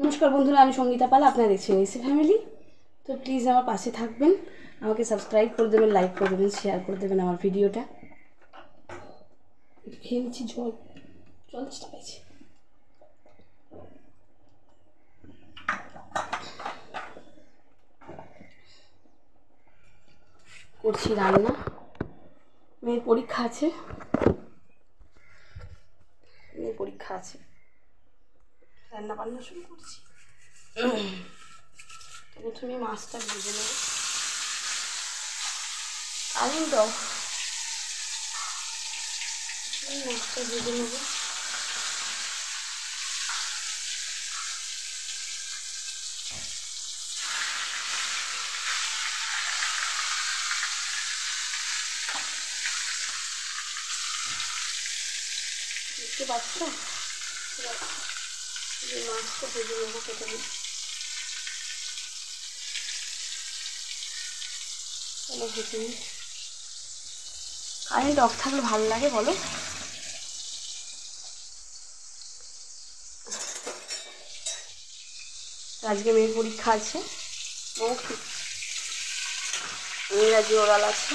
নমস্কার বন্ধুরা, আমি সঙ্গীতা পাল, আপনারা দেখছেন এসি ফ্যামিলি। তো প্লিজ আমার পাশে থাকবেন, আমাকে সাবস্ক্রাইব করে দেবেন, লাইক করে দেবেন, শেয়ার করে দেবেন আমার ভিডিওটা। খেয়ে নিচ্ছি জল, জল চেষ্টা পাইছি। করছি রান্না, মেয়ের পরীক্ষা আছে, রান্না বান্না শুরু করছি। তো প্রথমে মাছটা ভেজে নেব। কারেন্ট অফ, মাছটা ভেজে নেব। দেখতে পাচ্ছ, মাছটা ভেজে নেবো প্রথমে। কারেন্ট অফ থাকলে ভালো লাগে বলো? আজকে মেয়ের পরীক্ষা আছে, ইংরাজি ওরাল আছে।